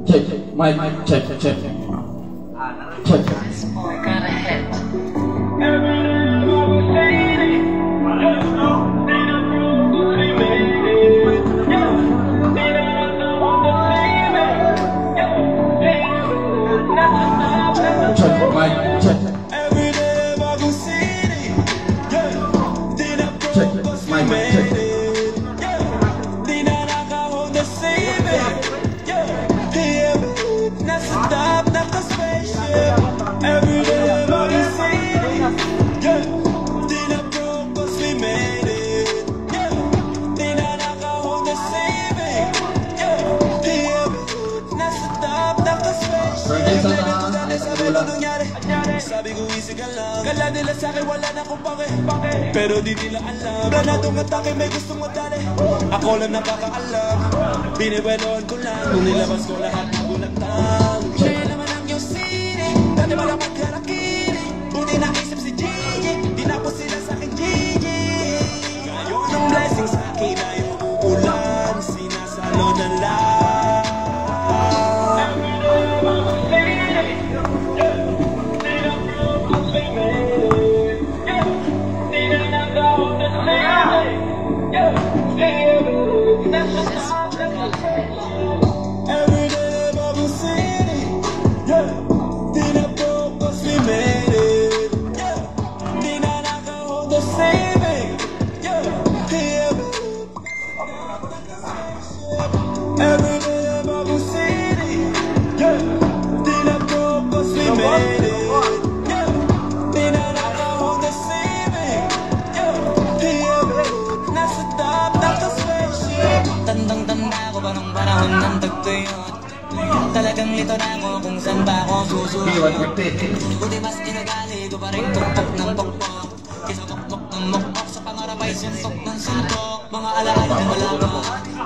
Check, mic, check. Check. Got a hit. Check, mic, check. Sabi ko easy ka lang, kala nila sa'kin wala na kung pake. Pero di nila alam, planadong atake may gustong matali. Ako lang nakakaalam, biniweloan ko lang. Kung nilabas ko lahat ng gulatang. Kaya naman ang yung city, dati wala magkarakili. Buti naisip si Gigi, di na po sila sa'kin Gigi. Ngayon ang blessing sa'kin ay umuulan, sinasalo na lang. Tandang-tanda ko ba nung panahon ng tagtuyot? Talagang lito na ako kung saan ba ako susunod. Buti mas ginagali ko pa rin tuktok ng tuktok. Kisa tuktok ng muktok sa pangarap ay suntok ng suntok. Mga alaala na wala ba?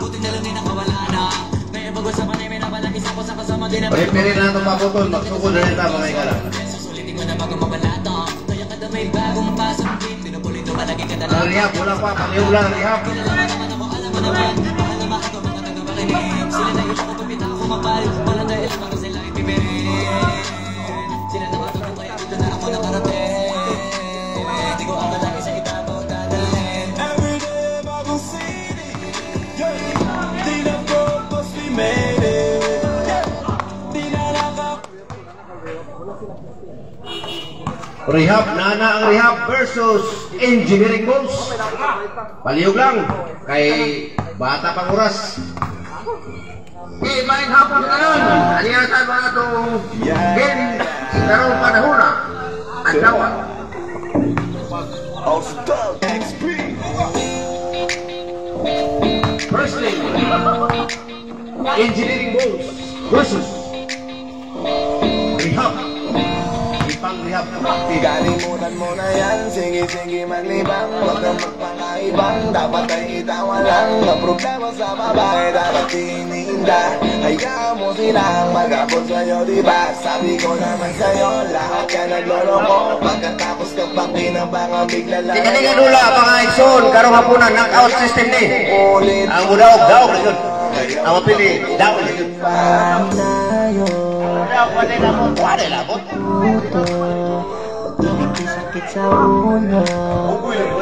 Buti na lang din nakawala na. May ibagos sa panay, may nabalak isa ko sa kasama din na pere na itong maputol, magsukod na rin tama kayo ka lang. Susulitin ko na bago mawala to. Kaya kada may bagong pasok din, pinupulito malagi ka na lang. Rehab, wala pa, paliw lang, rehab. Kinalaman naman ako, alam mo naman. Mahal na mahal ko mga tagapakinig. Sila na ilang ko pipita ako mapal. Walang dahil para sila ipipirin. Sila na matulong kaya dito na ako nakarating. Di ko akala isa ibabaw dadalhin. Everyday bagong city. Di na focus, we made it. Di na nakap. Rehab, nana ang rehab versus engineering balls. Paliyog lang, kay bata pang oras. Okay, maing hapon ngayon. Aliyatan mga itong game sa karong panahon na. Ang dawa. First thing, engineering balls versus rehab. Ipang-rehab na bakti. Kalimutan mo na yan, sige-sige maglibang. Huwag kang magpakaibang, dapat ay itawa lang. Ang problema sa babae, dapat tinihinda. Hayaan mo silang mag-abot sa'yo, diba? Sabi ko naman sa'yo, lahat ka nagloloko. Pagkatapos kang pakinabang, bigla lang. Tinalingan nula, mga Ikson, karong hapunan, knockout system ni. Ulit Ang mudaog, daog na yun. Ang mapili, daog na yun. Pwede labot. Hindi sakit sa ulo.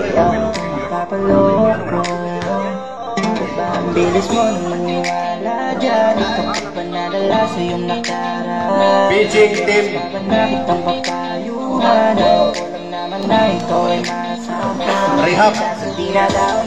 Ikaw ang napapaloko. Diba ang bilis mo nang maniwala dyan? Ikaw ka pa nadala sa iyong nakaraan. Beijing team. Bakit ang papayo mo? hinahanap ko lang naman na ikaw ay masama. Rehab. Sasabi na down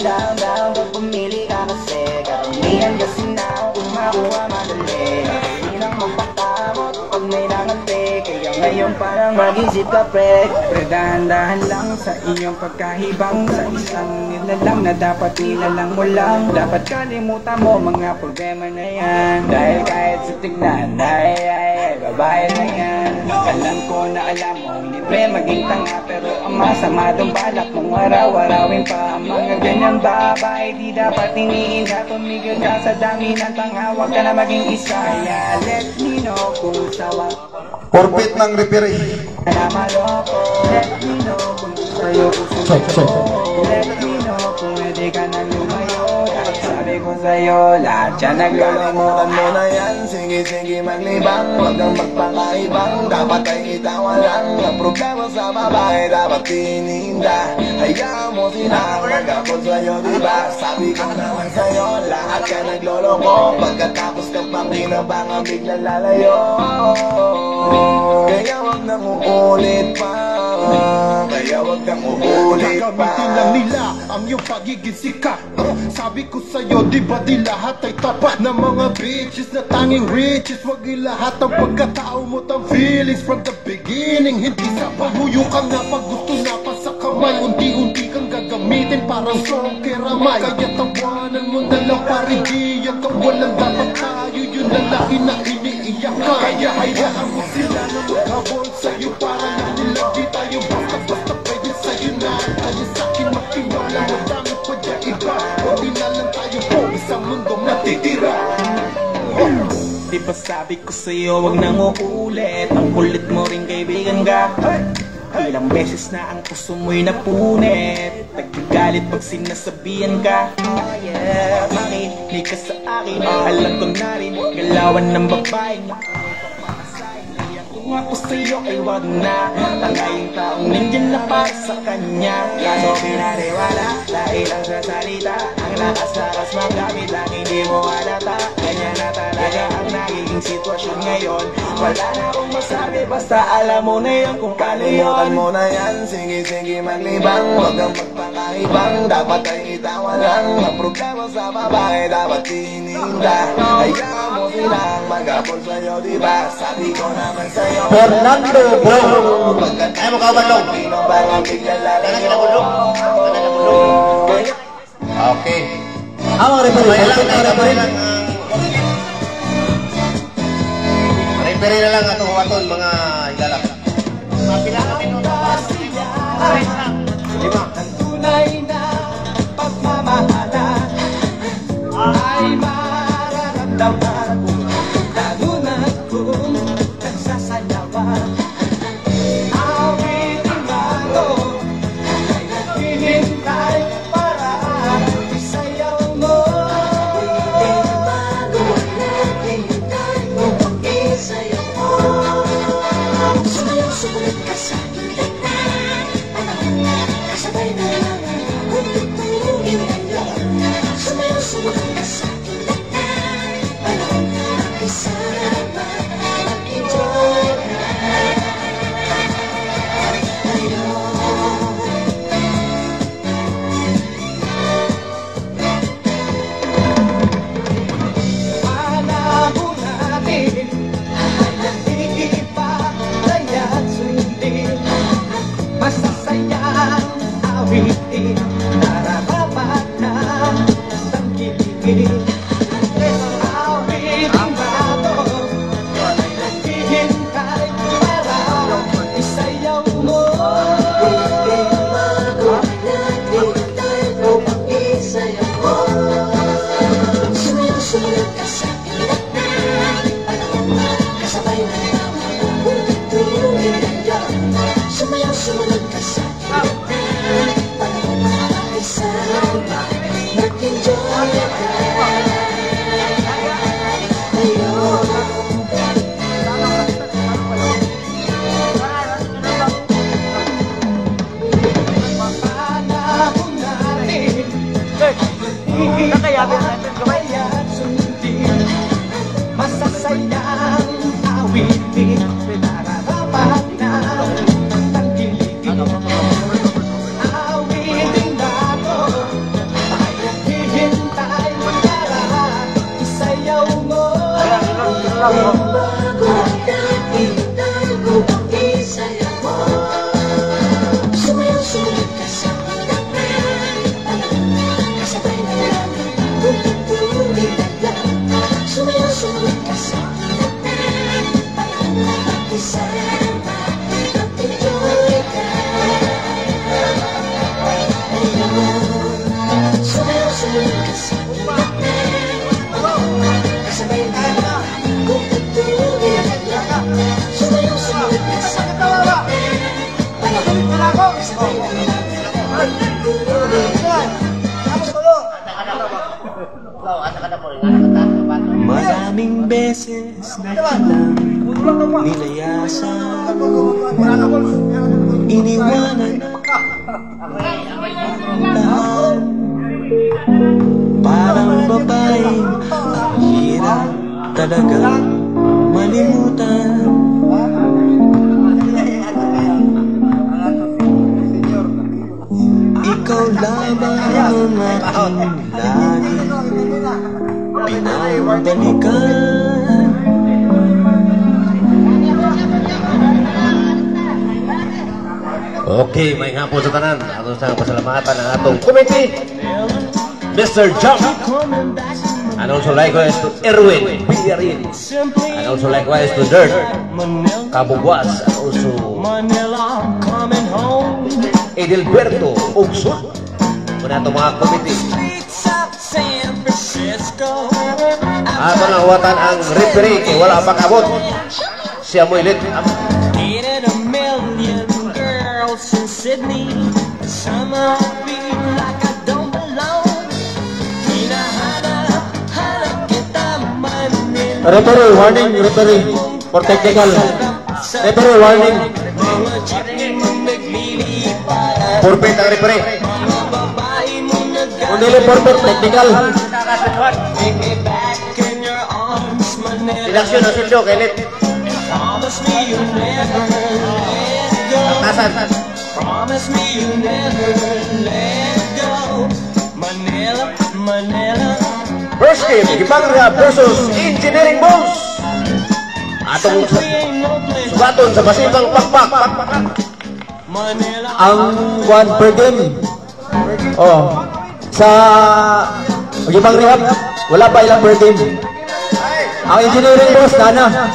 pag pumili ka kasi karamihan kasi na kung makuha madali. Hindi nang magpatamot pag may nangante. Kaya ngayon parang mag-isip ka pre. Dahan-dahan lang sa iyong pagkahibang. Sa isang nilalang na dapat nilalang mo lang. Dapat kalimutan mo mga problema na yan. Dahil kahit sa tignan ay babae na yan. Alam ko na alam mo libre maging tanga. Pero ang masama doon balak mong araw-arawin pa. Mga ganyan babae di dapat iniinda. Tumigil ka sa dami ng tanga. Huwag ka na maging isa. Kaya let me know kung sawa Orbit ng referee. na maloko. Let me know kung sa'yo gusto mo. Let me know kung pwede ka na lumayo. Dahil sabi ko sa'yo lahat yan naglalamutan mo na yan. Sige maglibang, huwag kang magpakaibang. Dapat ay itawa lang. Ang problema sa babae dapat tininda. Hayaan mo sila magkapot sa'yo, diba? Sabi ko naman sa'yo, lahat ka nagloloko. Pagkatapos ka pang binabangang bigla lalayo. Kaya wag nang uulit pa. Kaya wag nang uulit pa. Gagamitin lang nila ang iyong pagiging sikat. Sabi ko sa'yo, di ba di lahat ay tapat na mga bitches na tanging riches. Wag ilahat ang pagkatao mo tang feelings from the beginning. Hindi sa paghuyo ka nga pag gusto na pa sa kamay. Unti-unti kang gagamitin parang song keramay. Kaya tawanan mo na lang parigiyan ka. Walang dapat tayo, yun ang laki na iniiyak ka. Kaya hayaan mo sila na maghabol sa'yo. Para lang nila di tayo basta pwede sa'yo na. Tayo sa'kin makiwala, madami pa dyan iba. Hindi na lang tayo po, isang mundong natitira. Di ba sabi ko sa'yo wag nang uulit. Ang kulit mo rin kaibigan ka. Ilang beses na ang puso mo'y napunit. Nagagalit pag sinasabihan ka. Makinig ka sa akin. Alam ko na rin galawan ng babae. Kung ako sa'yo ay wag na. Tangayong taong nandyan na para sa kanya. Kaso pinariwala dahil lang sa salita. Ang lakas-lakas magamit lang hindi mo halata. Ganyan na talaga ang nagiging sitwasyon ngayon. Wala na akong masabi basta alam mo na yun kung paano yun. Kalimutan mo na yan, sige maglibang. Huwag kang magpakaibang, dapat ay itawa lang. Ang problema sa babae dapat tininda. Hayaan mo silang maghabol sa'yo, diba? Sabi ko naman sa'yo Fernando bro. Ay mo kabalong binabangang bigla lalayo. Okay. Ang referee na lang atong huwaton mga ilalap. Mapila kami nung lima. Tunay na pagmamahalan ay mararamdaman lalo na kung nagsasayawan. Awitin nga to ay naghihintay para isayaw mo. Sumunod ka sa akin na panahon na kasabay na lang kung tutulungin ngayon. Sumunod ka sa akin na panahon na makisama mag-enjoy Alam mo natin masasayang awitin, nararapat na tangkilikin. Awitin ba ito? Wala'y naghihintay para isayaw mo. Hindi magulat, hintay ko mag-isayaw mo. Sumunod ka sa akin na panahon na kasabay na lang kung tutulungin ngayon. Sumunod ka sa akin panahon na makisama mag-enjoy ngayon. Panahon natin kakayapin natin kabayan sundin. Masasayang awitin, nararapat na Maraming beses na kitang nilayasan, iniwanan tahan. Parang babaeng hirap talaga malimutan. Ikaw lamang ang aking lagi pinabalikan. Okay, may hapon sa tanan. Ato sa pasalamatan ang atong committee, Mr. Jump. And also likewise to Erwin Pillarin. And also likewise to Dirt Kabugwas. And also Edilberto Ugsut. Muna itong mga committee. Ato lang watan ang referee kay wala pa kabot. Siya mo ilit. In Sydney, somehow I feel like I don't belong. Hinahanap kita Manila. Referee, warning, referee. For technical. Referee, warning. Mga jeepney mong nagliliparan, Forfeit ang referee. mga babae mong Kung dili forfeit, technical. take me back in your arms, Manila. Inaksyon ang sildo, kailit. Promise me you'll never let go. Tasan. Promise me you'll never let go. Manila, Manila. First game, Gipangria versus Engineering Bulls. Atong We ain't no place. sugaton sa masibang pakpak. Manila. Ang one per game. Oh. Sa Gipang Rehab, wala pa ilang per game. Ang engineering boss, nana.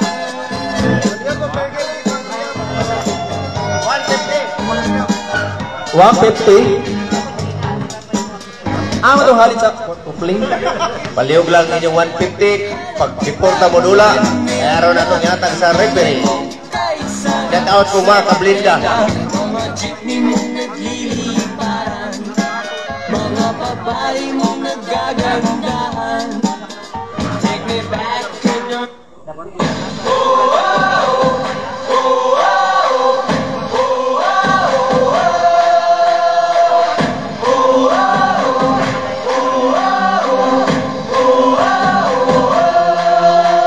150. Ang itong halit sa kupling. Palihog lang inyong 150. Pag reporta mo dula, ayaw na itong yatag sa referee. Get out kung mga kablinda. Mga jeepney mong nagliliparan, mga babae mong nagagandahan. Take me back in your...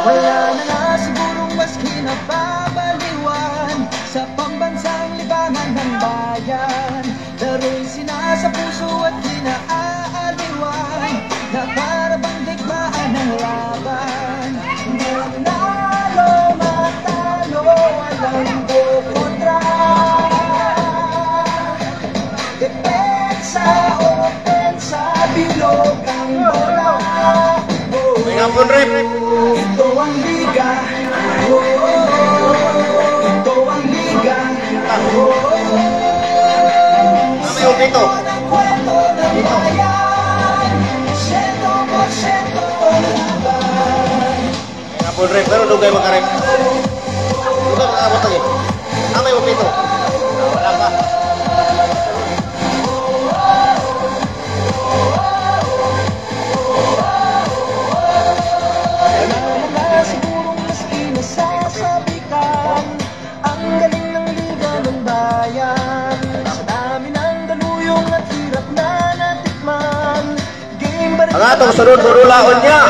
Wala na nga sigurong mas kinababaliwan sa pambansang libangan ng bayan. Daro'y sinasa puso at kinaaaliwan na para bang digmaan ng laban. Manalo, matalo, walang kukontra. Depensa, opensa, bilog ang bola. May hapon, rep. Ito ang liga. Ito ang liga. May upito. Ang kwento ng bayan. 100% laban. May hapon, rep. Pero doon kayo magka-rep. Doon kayo magkakabot lagi. May upito. Wala pa. Sigurong mas inasasabikan ang galing ng liga ng bayan. Sa dami ng daluyong at hirap na natikman, game ba rin Ang atong sunod murulaon niya,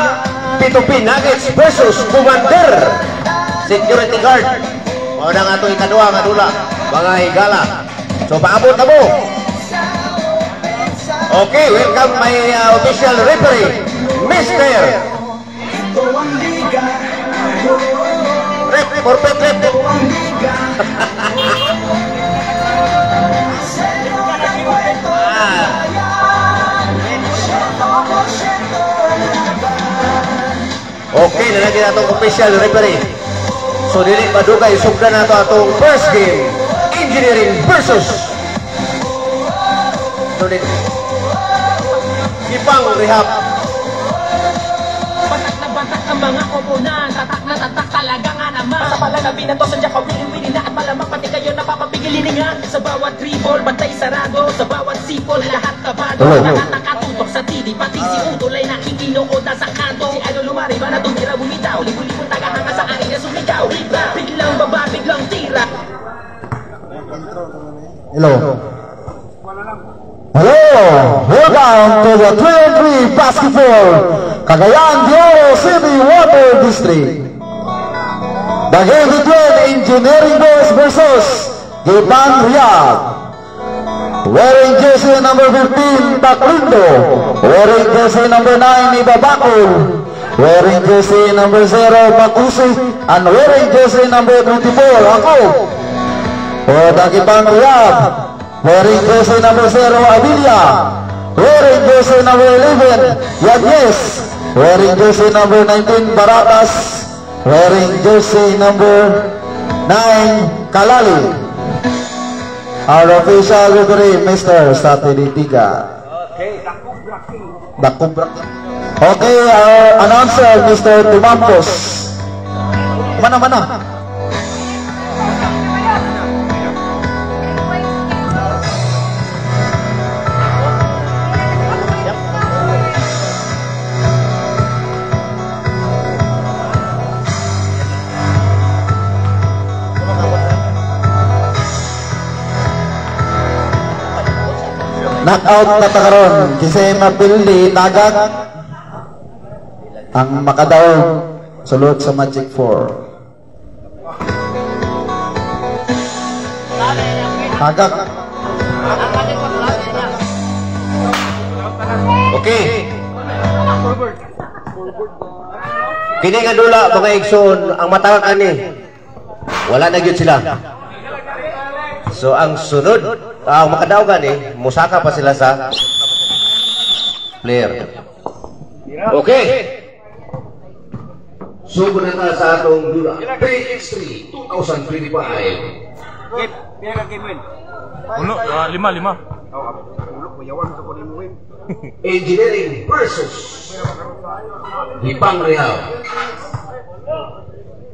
P2P Nuggets versus Commander Security Guard. Mga nga itong ikadua nga dula, mga higala. So paabot na mo. Okay, welcome my official referee, Mr. ito ang liga. Rep, forfeit, rep. Ang liga. Seno ng kwento ng bayan. 100% laban. Okay, nalagyan na itong official referee. So dili padugay, sugda na ito atong first game, Engineering versus Gipang Rehab. Batak na batak ang mga koponan, tatak na tatak talaga nga na lamang sa palalabi na to, sadya ka wili-wili na at malamang pati kayo napapapigilin nga. Sa bawat dribble, bantay sarado, sa bawat sipol, lahat kabado. Lahat nakatutok sa TV, pati si Udol ay nakikinood na sa kanto. Si Idol lumari ba na tumira bumitaw, libo-libong tagahanga sa akin na sumigaw. Biglang baba, biglang tira. Hello. Hello, welcome to the 3-on-3 basketball Cagayan de Oro City Water District. The game between Engineering Boys versus Gipang Riyadh. Wearing jersey number 15, Taklindo. Wearing jersey number 9, Ibabakol. Wearing jersey number 0, Makusi. And wearing jersey number 24, ako. For the Gipang Riyadh. Wearing jersey number 0, Abilia. Wearing jersey number 11, Yagnes. Wearing jersey number 19, Baratas. Wearing jersey number 9, Kalali. Our official referee, Mr. Satinitiga. Dakubrak. Okay, our announcer, Mr. Timampos. Mana-mana. Knockout na takaron kasi mapildi nagag ang makadaw sulod sa Magic 4. Nagag. Okay. Kini nga dula mga igsoon ang matawag ani. Wala na gyud sila. So ang sunod ang makadaogan musaka pa sila sa player. Okay. Sugo na ta sa atong dula. 3x3 2025. Pila ka game win? Uno, 5. Ulo ko yawan sa kunin mo win. Engineering versus Gipang Riyadh.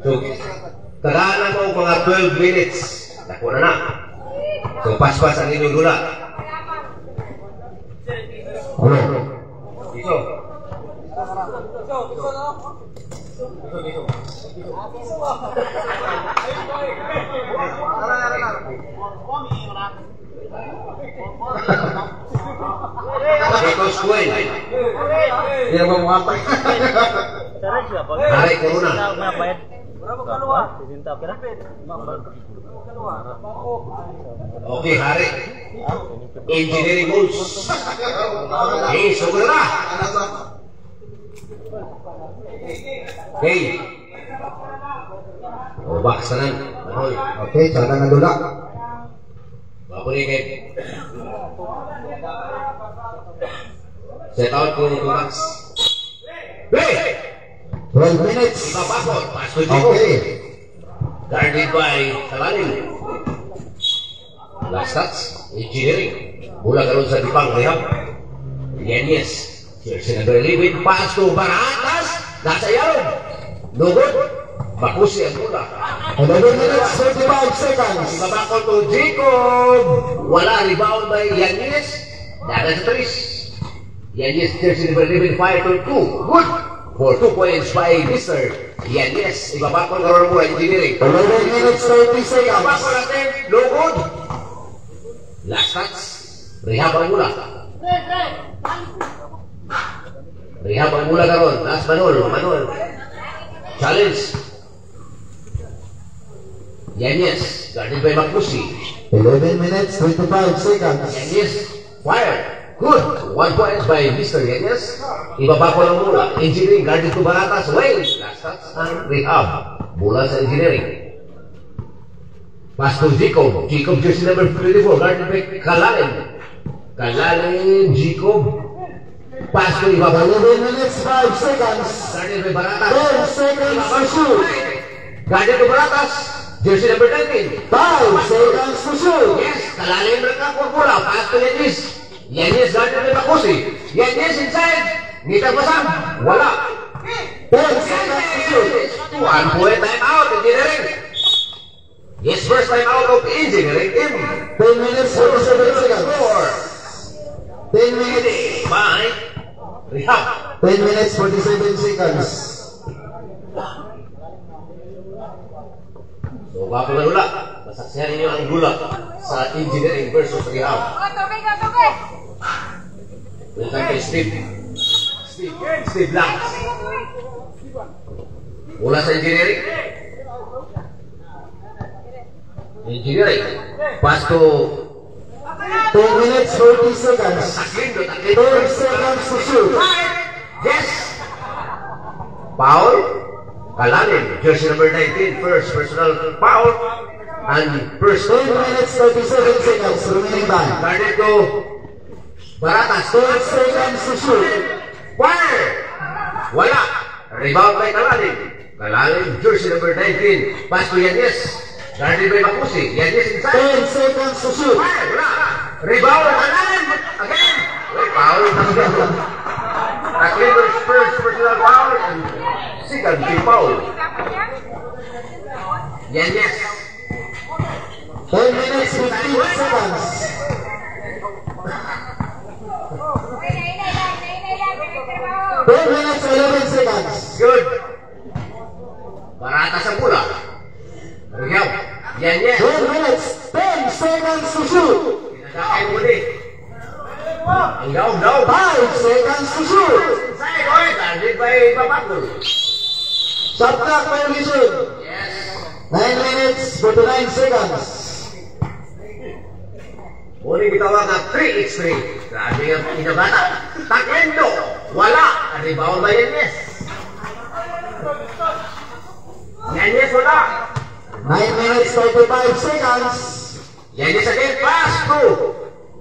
So, tagaan mo mga 12 minutes. Nakuha na. So, pas-pas ang inyong dula. Dito. Dito, square. Hindi na mamapay. Hari ko muna. Okay, hari. Engineering goals. Okay, sugo na. Okay. O, box na lang. Okay, sana na dula. Makuligid. Set out ko yung box. Hey! 12 minutes. Ibabakot. Paso dito. Okay. Guarded by Kalanin. Last touch, Engineering. Mula karon sa Gipang Riyadh. Yes. Jersey number 11. Pass to Baratas. Nasa yarong. Lugod. Makusi ang mula. 11 minutes, 35 seconds. Ibabakot to Jacob. Wala rebound by Yanis. Dada sa Tris. Yanis, jersey number 11. Fire to 2. Good. For 2 points by Mr. Yanis. Ibabakot karon mo Engineering. 11 minutes, 30 seconds. Ibabakot natin. Lugod. Last touch. Rehab ang mula. Rehab ang mula karon. Last Manol. Challenge. Yanis. Guarded by Makusi. 11 minutes, 25 seconds. Yanis. Fire. Good. 1 point by Mr. Yanis. Ibabako lang mula. Engineering. Guarded to Baratas. Wait. Last touch. And rehab. Mula sa Engineering. Pass to Jacob. Jacob jersey number 24. Guarded by Kalanin. Jacob. Pass to Ibabako. 11 minutes, 5 seconds. Guarded by Baratas. 10 seconds to shoot. Guarded to Baratas. Jersey number 19. 5 seconds to shoot. Yes. Kalanin mereka pula. Pass to Yanis. Yanis guarded by Makusi. Yanis inside. Nita pasang. Wala. 10 seconds to shoot. 1 point time out, engineering. Yes, first time out of engineering team. 10 minutes, 47 seconds. 10 minutes. By Rehab. 10 minutes, 47 seconds. So, bago na ula, masaksihan ninyo ang gula sa engineering versus Rehab. Welcome kay Steve lang. Mula sa engineering. Engineering. Pass to 10 minutes, 40 seconds. Taklindo. 10 seconds to shoot. Yes! Foul. Kalanin. Jersey number 19. First personal foul. And first 10 minutes, 37 seconds. Remaining time. guarded to Baratas. 12 seconds to shoot. Fire! Wala. Rebound by Kalanin. Kalanin. Jersey number 19. Pass to Yanis. Guarded by Makusi. Yanis inside. 10 seconds to shoot. Fire! Wala. Rebound. Kalanin. Again. Wait, foul. Taklindo's first personal foul and second team foul. Yanis. 10 minutes, 15 seconds. 10 minutes, 11 seconds. Good. Baratas ang bola. Rigaw. Yanis. 10 minutes, 10 seconds to shoot. Pinagakay muli. Ang down. 5 seconds to shoot. Inside, oy. Guarded by Babakul. Shot clock violation. Yes. 9 minutes, 49 seconds. Muli gitawag na 3x3. Grabe ang inabata. Taklindo. Wala. Rebound by Yanis. Yanis wala. 9 minutes, 35 seconds. Yanis again. Pass to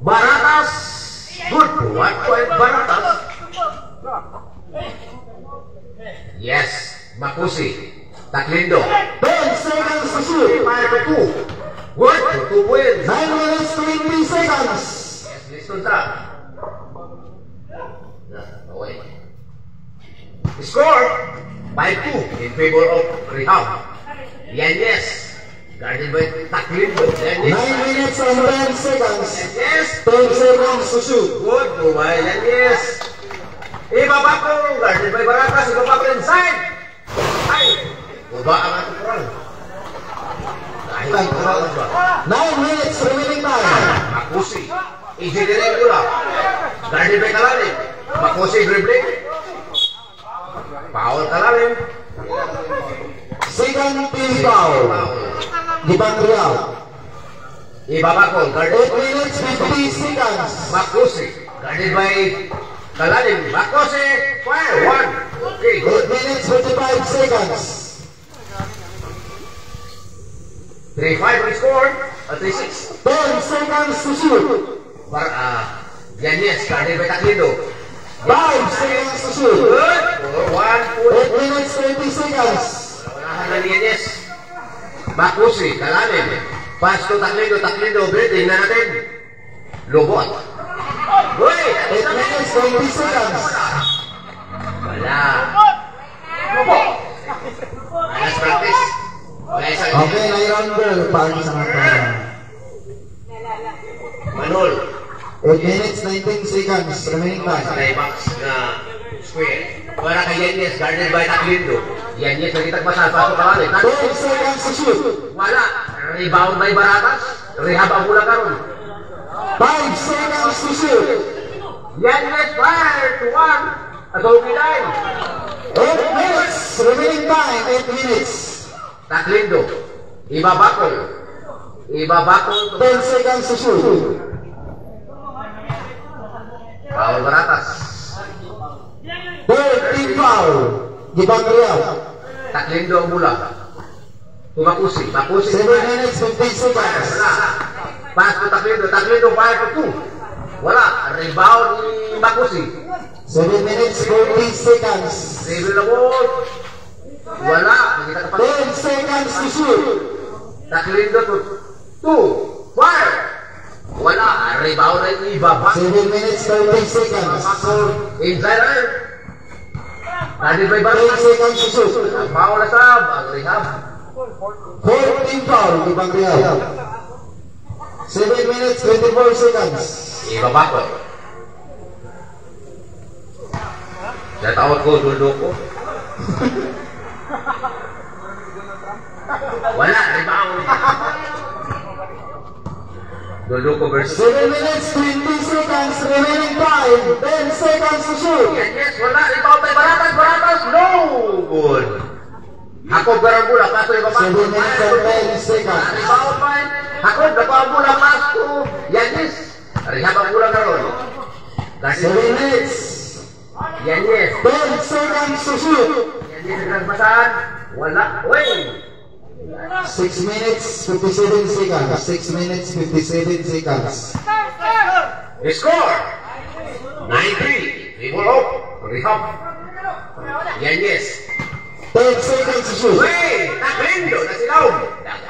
Baratas. Good. 1 point Baratas. Yes. Makusi. Taklindo. 10 seconds to shoot. Fire to 2. Good. 2 wins. 9 minutes, 20 seconds. Yes, listen sa. Okay. Score 5-2 in favor of Rehab. Yanis. Guarded by Taklindo. 9 minutes and 10 seconds. Yes. 10 seconds to shoot. Good. Buhay Yanis. Ibabako. Guarded by Baratas. Ibabako inside. Ay. Buba ang ating kurang. Kahit kurang ba? 9 minutes remaining time. Makusi. Engineering pula. Guarded by Kalanin. Makusi dribbling. Foul Kalanin. Second team foul. Gibang Real. Ibabako. Guarded 8 minutes, 50 seconds. Makusi. Guarded by Kalanin. Makusi. Fire. 1. Okay. 8 minutes, 45 seconds. 3-5 we scored. 3-6. 10 seconds to shoot. Yanis. Guarded by Taklindo. 5 seconds to shoot. Good. 1 8 minutes, 20 seconds. Wala na ni Yanis. Makusi. Kalanin. Pass to Taklindo. Taklindo. Tingnan natin. Lubot. Wait. 8 minutes, 20 seconds. Wala. Lubot. Last practice. Wala isang Okay, Iron Girl. Paano sa mga Manol. 8 minutes, 19 seconds. Remaining Sa time. Raymax na square. Para kay Yanis. Guarded by Taklindo. Yanis. Nagitag masal. Paso Kalanin. 12 seconds to shoot. Wala. Rebound by Baratas. Rehab ang mula karon. 5 seconds to shoot. Yanis fire to 1. At okay line. 8 minutes. Remaining time. 8 minutes. Taklindo. Ibabakol. Ibabakol. 10 seconds to shoot. Foul Baratas. Third team foul. Gibang Real. Taklindo ang mula. Tumakusi. Makusi. 7 minutes, 15 seconds. Wala. Pass to Taklindo. Taklindo fire to 2. Wala. Rebound ni Makusi. 7 minutes, 40 seconds. Dribble na ball. Wala. Nakita ka pa. 10 seconds to shoot. Taklindo to 2. Fire. Wala. Rebound na ibaba. 7 minutes, 30 seconds. Bakol. Inside iron. Tadi by 10 seconds to shoot. Foul na sab, ang rehab. 14 foul, ibang rehab. 7 minutes, 24 seconds. Ibaba ko. Saya tawag ko, duldo ko. Wala, rebound. Duldo ko versus 7 minutes, 20 seconds, remaining time. 10 seconds to shoot. yes, wala, rebound tayo. Baratas, no! Good. Ako garang bola, kaso yung 7 minutes and 10 seconds. Rebound man. Ako, gawang bola, pass to Yanis. Rehab ang bola karon. 7 minutes, Yanis. 10 seconds to shoot. Yanis ang nagmasaan. Wala. Uy! 6 minutes, 57 seconds. 6 minutes, 57 seconds. The score! 9-3. Rebound up. Rehab. Yanis. 10 seconds to shoot. Uy! Naklindo na silaw.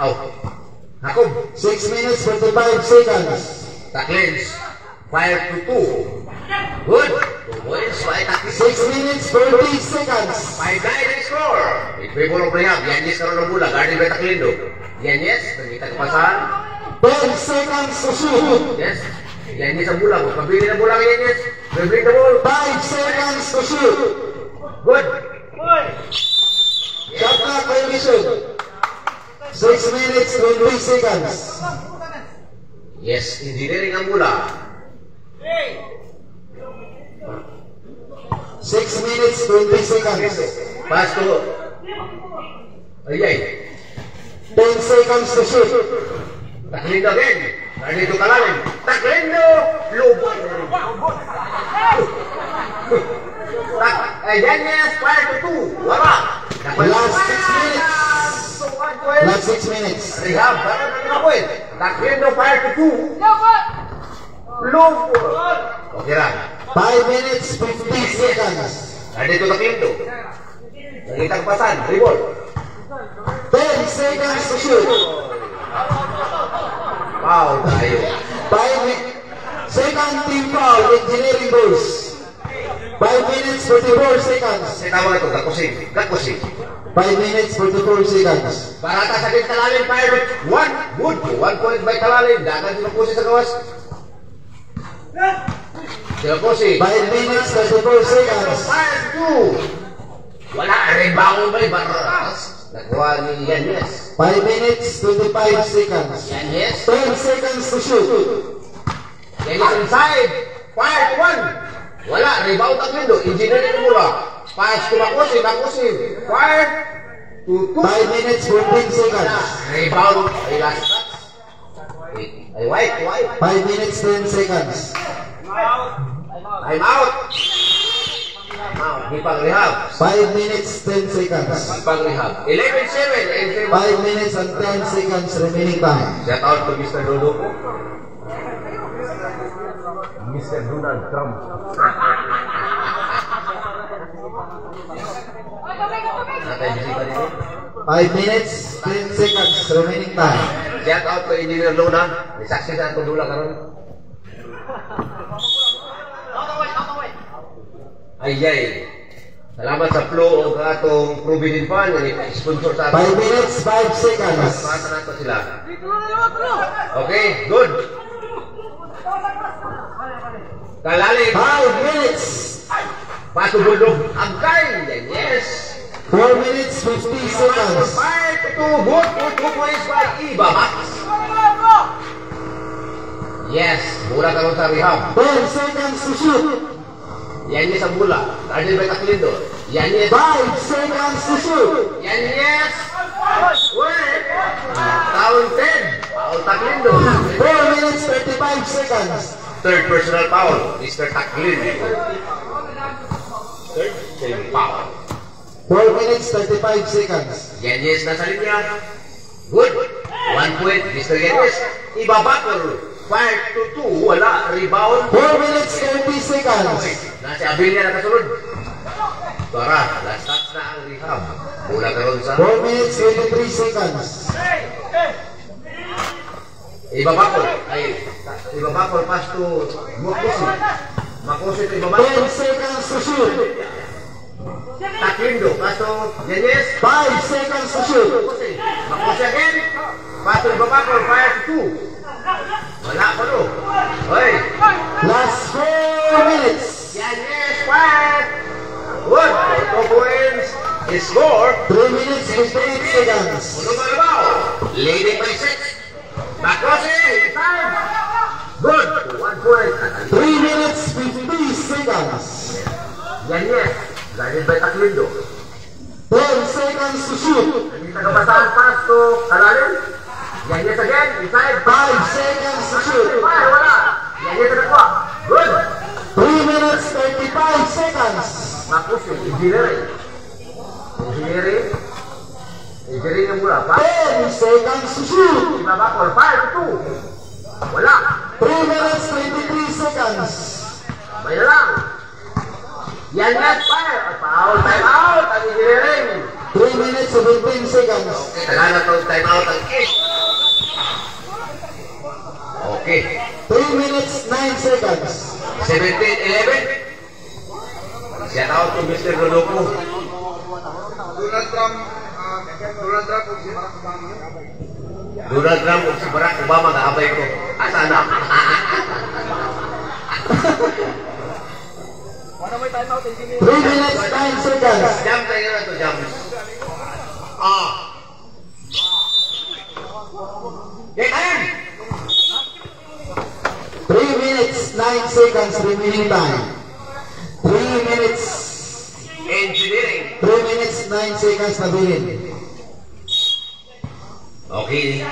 Out. Hakob. 6 minutes, 45 seconds. Taklins. 5-2. Good. 2 points. 6 minutes, 40 seconds. 5 guys ang score. Favor of rehab. Yanis karoon ng bola. Guarding by Taklindo. Yanis. Nangita kapasahan. 10 seconds to shoot. Yes. Yanis ang bola. Pabili ng bola kay Yanis. Bring the ball. 5 seconds to shoot. Good. Shot clock violation. 6 minutes, 20 seconds. Yes. Engineering ang bola. 6 minutes, 20 seconds. Pass to. Ayay. 10 seconds to shoot. Taklindo again. Nandito kalalim. Taklindo. Lubo. Yanis. 5-2. Wala. Last 6 minutes. Last 6 minutes. Rehab, parang nagkakawin. Taklindo 5-2. Lubo. Okay lang. 5 minutes, 50 seconds. Nandito Taklindo. Nangitang pasan. Ribol. 10 seconds to shoot. Foul tayo. 5 second team foul, engineering goals. 5 minutes, 44 seconds. Kasi tawag ito, gakusing. 5 minutes, 44 seconds. Barata sa din kalalim, Pirate. 1. Good. 1 point by kalalim. Dagan si Makusi sa gawas. Si Makusi. 5 minutes, 34 seconds. 5-2. Wala. Rebound by Baratas. Nakuha ni Yanis. 5 minutes, 25 seconds. Yanis. 10 seconds to shoot. Yanis inside. 5-1. Wala. Rebound ang lindo. Engineering mula. Pass to Makusi. 5-2. 5 minutes, 14 seconds. Rebound. Ay last touch. Ay white. 5 minutes, 10 seconds. I'm out. Gipang rehab. 5 minutes, 10 seconds. Gipang rehab. 11-7. 5 minutes and 10 seconds remaining time. Shout out to Mr. Dodo. Mr. Donald Trump. Natay bisita dito. 5 minutes, 10 seconds remaining time. Shout out to Engineer Luna. Isaksi sa atong dula karon. Ayay. Salamat sa flow o atong Provident Fund nga sponsor sa 5 minutes, 5 seconds. Pasa nato sila. Okay, good. Kalalim. 5 minutes. Paso bulog. Agay. Yes. 4 minutes, 50 seconds. 5-2. Good. 2 points by Iba Max. Yes. Mula ka sa rehab. 10 seconds to shoot. Yanis ang bula. Tardil by Taklindo. Yanis. 5 seconds to shoot. Yanis. Wait. Counted. Foul Taklindo. 4 minutes, 35 seconds. Third personal foul. Mr. Taklindo. Third team foul. 4 minutes, 35 seconds. Yanis nasa linya. Good. 1 point. Mr. Yanis. Ibabakol. 5-2. Wala. Rebound. 4 minutes, 30 seconds. Nasa Abilia nakasunod. Tara. Last touch na ang rehab. Mula karon sa 4 minutes, 23 seconds. Ibabakol. Ibabakol pass to Makusi. Makusi to Ibabakol. 10 seconds to shoot. Taklindo. Paso, Yanes. 5 seconds to shoot. Makusi again. Paso, Babakol, fire to 2. Wala pa no. Hoy. Last 4 minutes. Yanes, fire. Good. 2 points. Score. 3 minutes, 58 seconds. Ulumalabaw. Leading by 6. Makusi. Time. Good. 1 point. 3 minutes, 50 seconds. Yanes. Guided by Taklindo. 10 seconds to shoot. Hindi nagkabasahan pass to Kalalim. Yanes again. Inside. 5 seconds to shoot. Fire. Wala. Yanes nagkwa. Good. 3 minutes, 35 seconds. Makusi. Engineering. Engineering yung mula. 10 seconds to shoot. Babakol. Fire to 2. Wala. 3 minutes, 23 seconds. May na lang. Yanes fire. Foul. Time out. Ang engineering. 3 minutes, 17 seconds. Tagal na itong time out ang 8. Okay. 3 minutes, 9 seconds. 17-11. Shout out to Mr. Rodolfo. Donald Trump kung si Barack Obama kaabay ko. Asa na? 3 minutes, 9 seconds. Jam tayo na ito, jam. Get in! 3 minutes, 9 seconds remaining time. 3 minutes, Engineering. 3 minutes, 9 seconds na bilin. Okay.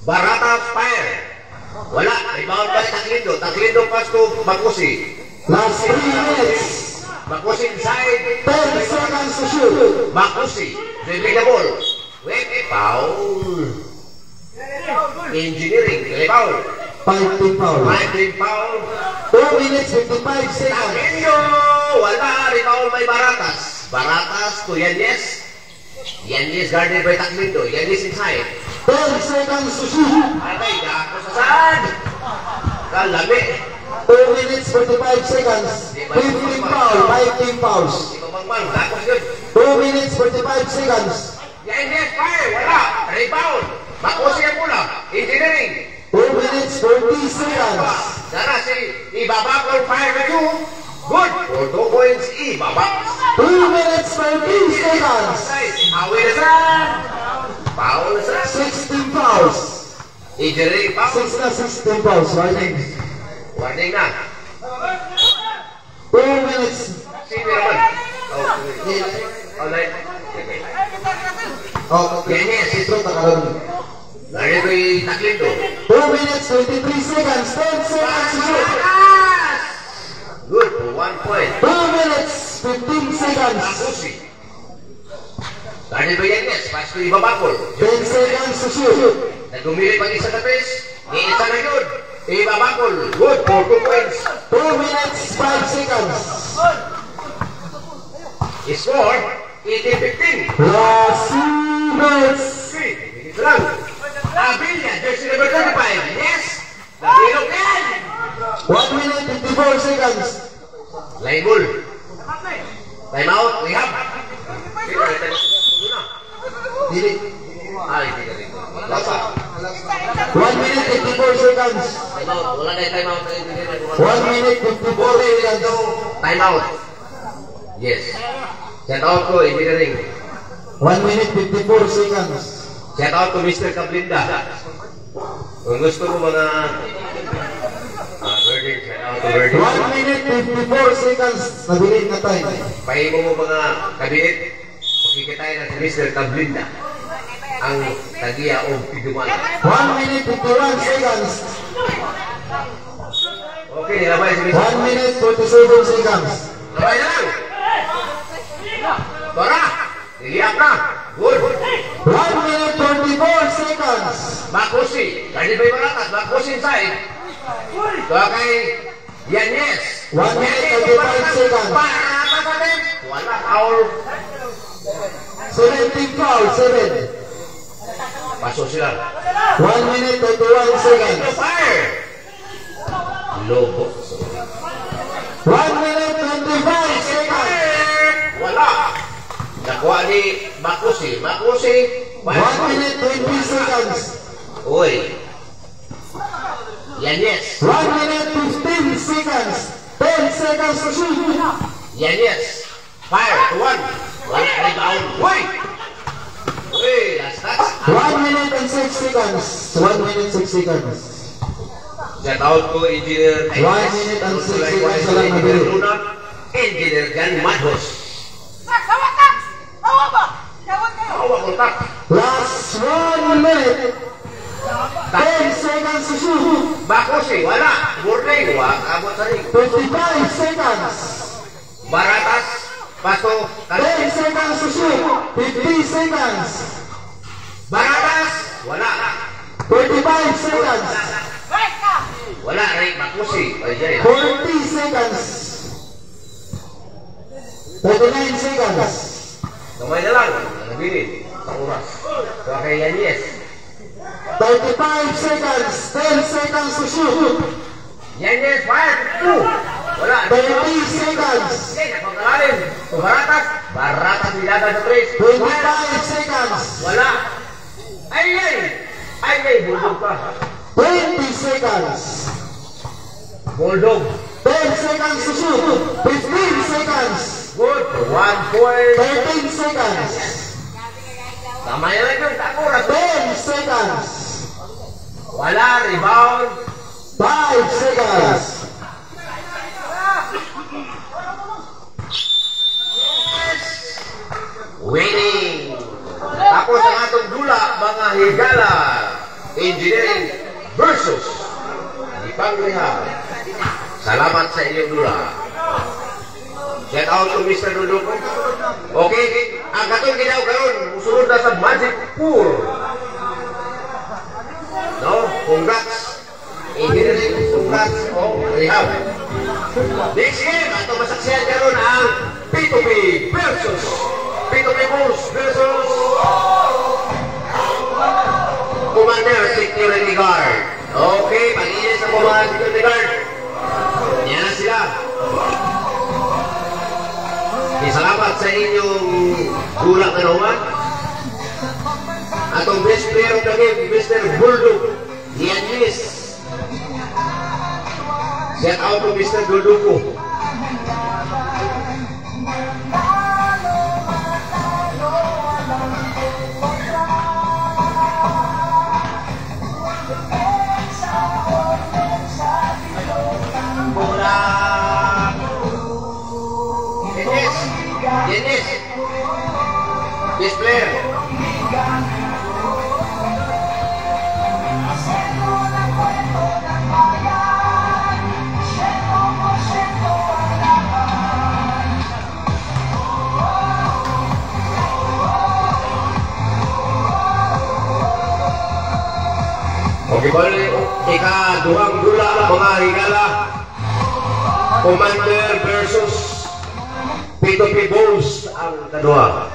Barata fire. Wala. Rebound by Taklindo. Taklindo pass to Makusi. Last 3 minutes, Makusi inside. 10 seconds to shoot. Makusi. Dribbling the ball. Wait. Foul. Engineering. Rebound. 5 team foul. 5 team foul. 2 minutes, 55 seconds. Taklindo. Wala. Rebound by Baratas. Baratas to Yanes. Yanis guarded by Taklindo. Yanis inside. 10 seconds to shoot. Atay, gako sa saan? Kalami. 2 minutes, 45 seconds. 15 foul, 5 team fouls. Ikaw magman, gako yun. 2 minutes, 45 seconds. Yanis fire, wala. Rebound. Makusi ang mula. Engineering. 2 minutes, 40 seconds. Sana si Ibabakol fire na you. Good. For 2 points, Ibaba. 2 minutes, 13 seconds. Away na saan? Foul na saan? 16 fouls. Engineering foul. 6 na 16 fouls, right? Warning na. 2 minutes. Sino naman? Alright. Yanis. Ito, takalong. Lari ko yung Taklindo. 2 minutes, 23 seconds. 10 seconds to shoot. Good for 1 point. 2 minutes, 15 seconds. Makusi. Lari ko Yanis. Pass to Ibabakol. 10 seconds to shoot. Nagumili pag isa tapis. Iisa na yun. Ibabakol. Good for 2 points. 2 minutes, 5 seconds. Score. 18-15. Last 2 minutes. Ito lang. Abilia. Jersey number 35. Yes. Nagilog yan. 1 minute, 54 seconds. Laibul. Time out. Rehab. Dili. Ay, hindi ka rin. Lasa. 1 minute, 54 seconds. Time out. Wala na yung time out. 1 minute, 54 seconds. Time out. Yes. Shout out to engineering. 1 minute, 54 seconds. Shout out to Mr. Kablinda. Kung gusto mo mga birding, shout out to birding. 1 minute, 54 seconds. Nabilin na time. Pahimo mo mga kabiit. Makikitay na si Mr. Kablinda. Ang tagiya o piduman. 1 minute, 51 seconds. Okay, nilabay si Mr. 1 minute, 47 seconds. Nilabay na lang. Tora! Niliyak na. Good. 1 minute, 24 seconds. Makusi. Kaya ba yung maratas? Makusi inside. Ito kay Yanis. 1 minute, 35 seconds. Para natin. Wala. Our 17 foul, 7. paso sila. 1 minute, 31 seconds. Fire! Lobo. 1 minute, 25 seconds. Wala. Bakusi, 1 minute 20 seconds. Uy. Yan yes. 1 minute 15 seconds. 10 seconds to shoot. Yan yes. Fire to 1. Wala rebound. Uy. Uy, last touch. 1 minute and 6 seconds. 1 minute 6 seconds. Shout out to Engineer 1 minute and 6 seconds sa lang nabili. Engineer Jan Madhos. Hawa ko tak. Last 1 minute. 10 seconds to shoot. Bakusi, wala. Warning, wag abot sa ring. 55 seconds. Baratas, pasto, 10 seconds to shoot. 50 seconds. Baratas, wala. 25 seconds. Wala, Ray, Bakusi. Ay, dyan. 40 seconds. 39 seconds. Kamay na lang. Nabilin. Ang oras. Kaya kay yan yes. 35 seconds. 10 seconds to shoot. Yan yes, fire. 2. Wala. 30 seconds. Okay, napagkalalim. Baratas. Baratas nilaga sa 3. 25 seconds. Wala. Ay, ay. Ay, ay, bulldog ka. 20 seconds. Bulldog. 10 seconds to shoot. 15 seconds. Good. 1 point. 13 seconds. Tama yan lang yun. Takura. 10 seconds. Wala. Rebound. 5 seconds. Winning. Tapos ang atong dula, mga higala. Engineering versus Ipangrihab. Salamat sa inyong dula. Shout out to Mr. Duduk. Okay, ang katong ginaw karon, musulod na sa Magic Pool. No, congrats. Engineering, congrats. Oh, rehab. Next game, ato masaksihan karon ang P2P versus P2P Bulls versus Commander Security Guard. Okay, pag-inis ang Commander Security Guard. Yan na sila. Salamat sa inyong gulak na naman. Atong best player of the game, Mr. Bulldog. Yan miss. Shout out to Mr. Bulldog ko. Dennis, best player. Okay, balik ika-duhang dula mga higala. Commander versus P2P Bulls ang kadua.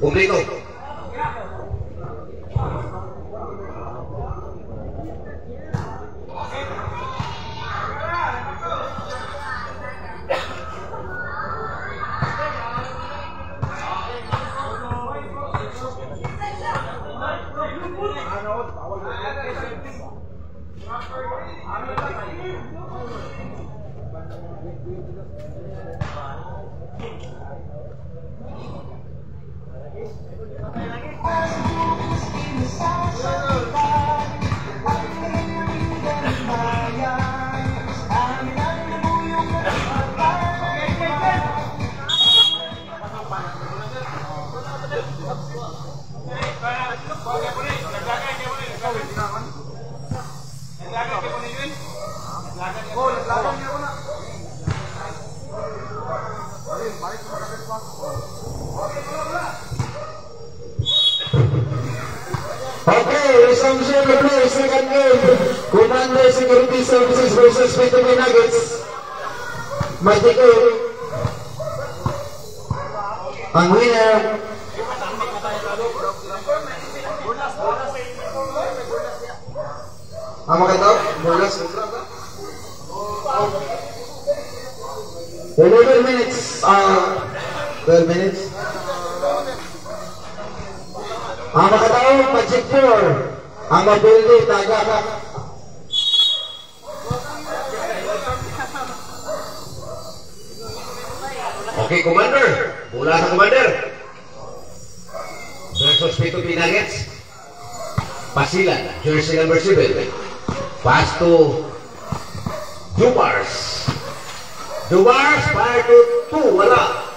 Publiko. Okay, isang second play, second game. Commander Security Services versus P2P Nuggets. Magic ang winner. Ang makataw? Burlas. 11 minutes. 12 minutes. Ang makataw, Magic 4. Ang mabili, Tagaka. Okay, Commander. Mula sa Commander. Versus P2P Nuggets. Pasilan, jersey number 7. Pass to Jubars. Jubars, fire to 2. Wala.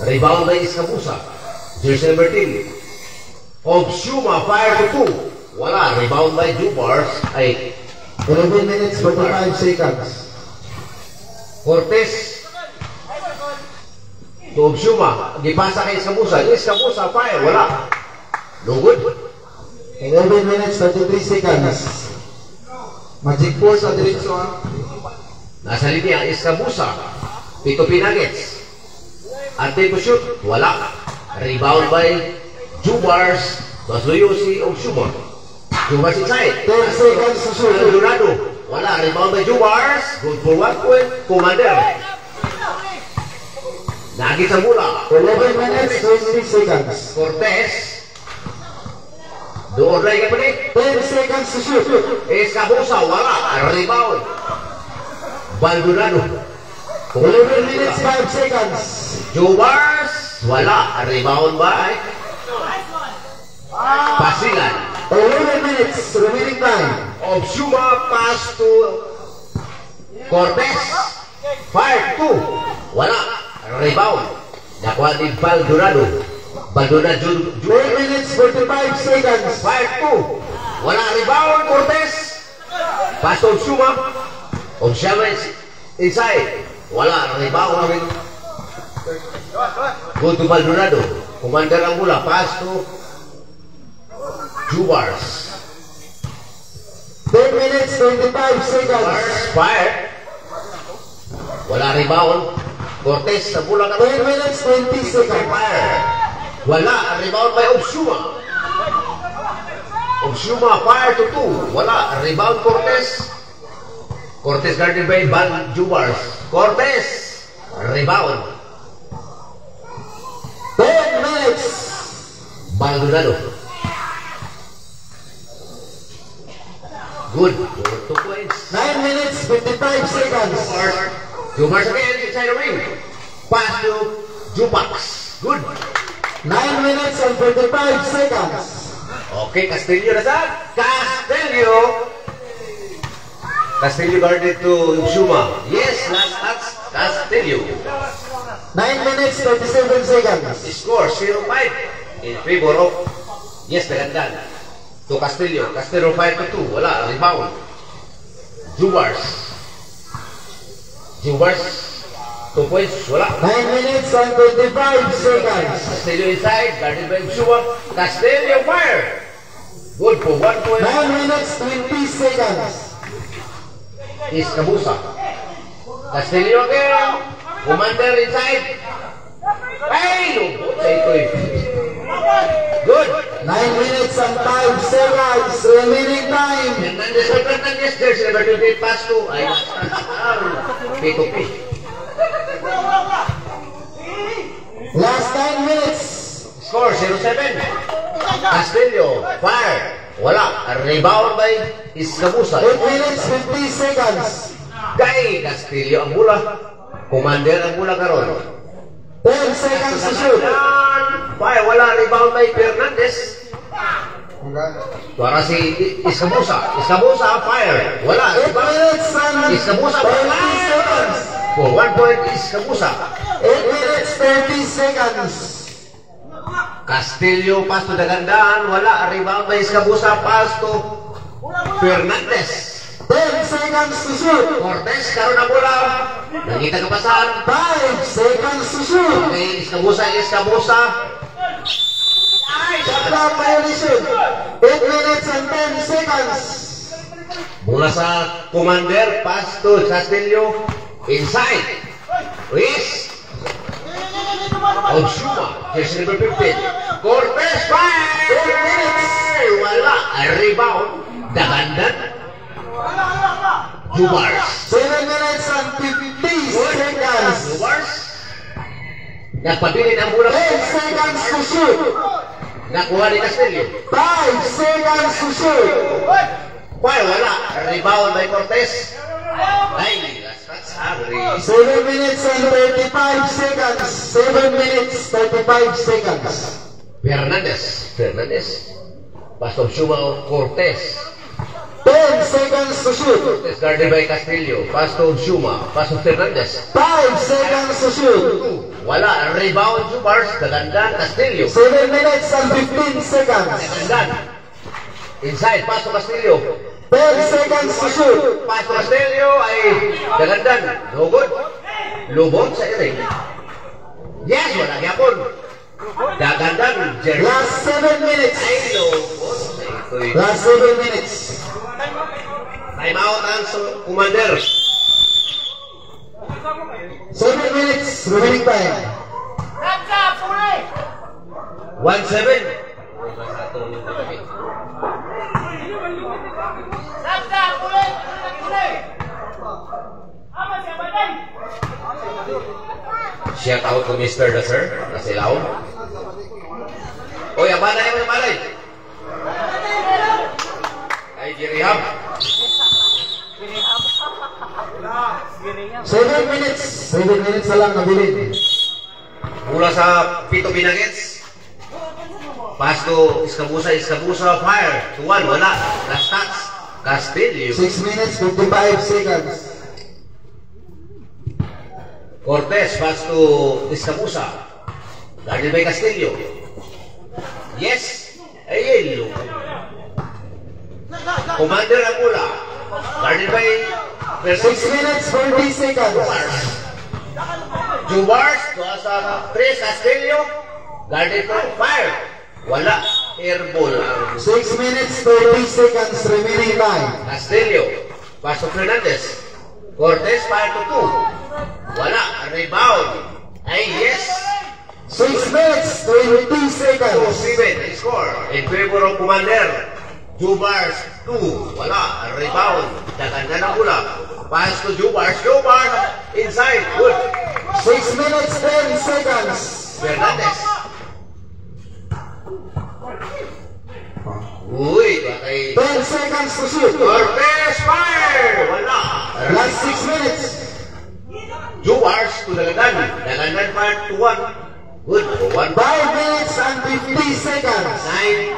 Rebound by Iskabusa. Jersey number 10. Obshuma, fire to 2. Wala. Rebound by Jubars. Ay 11 minutes, 45 seconds. Cortez to Obshuma. Gipasa kay Iskabusa. Iskabusa, fire. Wala. No good. 11 minutes, 33 seconds. Magic 4 sa diretso. Nasa linya, Iskabusa. P2P Nuggets. Ante to shoot. Wala. Rebound by Jubars. Masluyo si Obshuma. Jubars inside. 10 seconds to shoot. Dorado. Wala. Rebound by Jubars. Good for 1 point. Commander. Nagit sa mula. 11 minutes, 20 seconds. Cortez. Doon lang ka pa 10 seconds to shoot. Iskabusa. Wala. Rebound. Baldonado. 11 minutes, 5 seconds. Jubars. Wala. Rebound by Pasilan. 11 minutes, remaining time. Obshuma pass to Cortez. Fire 2. Wala. Rebound. Nakuha ni Baldonado. Baldonado. 12 minutes, 45 seconds. Fire 2. Wala. Rebound. Cortez. Pass to Obshuma. Obshuma inside. Wala. Rebound. Go to Baldonado. Commander ang mula. Pass to Jubars. 10 minutes, 25 seconds. Jubars. Fire. Wala. Rebound. Cortez sa mula ka. 10 minutes, 20 seconds. Fire. Wala. Rebound by Obshuma. Obshuma. Fire to 2. Wala. Rebound Cortez. Cortez guarded by Jubars. Cortez. Rebound. 10 minutes. Baldonado. Good. 2 points. 9 minutes, 55 seconds. Jubars again inside the ring. Pass to Jupax. Good. 9 minutes and 45 seconds. Okay, Castillo na sa Castillo. Castillo guarded to Shuma. Yes, that's Castillo. 9 minutes, 37 seconds. Score 0-5 in favor of yes, Dagandan. To Castillo. Castillo 5-2. Wala, rebound. Jubars. Jubars 2 points. Wala. 9 minutes and 25 seconds. Castillo inside. Guarded by Shuma. Castillo fire. Good for 1 point. 9 minutes, 20 seconds. Iskabusa. Castillo again. Commander inside. Ay, lubot sa ito eh. Good. 9 minutes and 5 seconds. Remaining time. Fernandez, jersey number 28, pass to. Ay, P2P. Last 9 minutes. Score 0-7. Castillo, fire. Wala. Rebound by Iskabusa. 8 minutes, 50 seconds. Kay Castillo ang mula. Commander ang mula karon. 10 seconds to shoot. Fire. Wala. Rebound by Fernandez. Para si Iskabusa. Iskabusa, fire. Wala. 8 minutes and Iskabusa, 30 seconds. for 1 point, Iskabusa. 8 minutes, 30 seconds. Castillo, pass to Dagandaan. Wala. Rebound by Iskabusa. Pass to Fernandez. 10 seconds to shoot. Cortez, karon ang bola. Nangita kapasan. 5 seconds to shoot. Okay, Iskabusa. Shot clock violation. 8 minutes and 10 seconds. Mula sa Commander, pass to Castillo, inside. Wrist of Shuma, jersey number 15. Cortez fire! Wala. Rebound. Dagandan. Jubars. 7 minutes and 50 seconds. Jubars. Nagpabilin ang mula. 10 seconds to shoot. Nakuha ni Castillo. 5 seconds to shoot. Fire, wala. Rebound by Cortez. Ay, that's hungry. 7 minutes and 35 seconds. 7 minutes, 35 seconds. Fernandez. Pass of Shuma, Cortez. 10 seconds to shoot. Cortez guarded by Castillo. Pass to Shuma. Pass of Fernandez. 5 seconds to shoot. Wala. Rebound, Jubars. Dagandan, Castillo. 7 minutes and 15 seconds. Dagandan. Inside, pass to Castillo. 10 seconds to shoot. Pass to Castillo ay Dagandan. No good. Lubog sa iring. Yes, wala yapon. Dagandan. Last 7 minutes. Ay, lubog sa ito'y. Last 7 minutes. Time out ang Commander. 7 minutes remaining time. 1-7. Shout out to Mr. Dasser, Nasilaw. Oy, abanay mo, abanay. Ay, Giriham. 7 minutes. 7 minutes na lang nabilin. Mula sa Pito Binagets. Pass to Iskabusa, fire. To 1, wala. Last touch. Castillo. 6 minutes, 55 seconds. Cortez, pass to Iskabusa. Guarded by Castillo. Yes. Ay, yellow. Commander Angula. Guarded by 6 minutes, 40 seconds. Jubars, sa 3, Castillo. Guarded by fire. Wala. Airball. 6 minutes, 30 seconds remaining time. Castillo. Pass to Fernandez. Cortez, fire to 2. Wala. Rebound. Ay, yes. 6 minutes, 20 seconds. 2-7. Score. In favor of Commander. Jubars, 2. Wala. Rebound. Daganda ng bola. Pass to Jubars. Jubars. Inside. Good. 6 minutes, 10 seconds. Fernandez. Uy, bakay. 10 seconds to shoot. Cortez, fire! Wala. Last 6 minutes. Jubars to Dagandan. Dagandan fire to 1. Good. 1. 5 minutes and 50 seconds.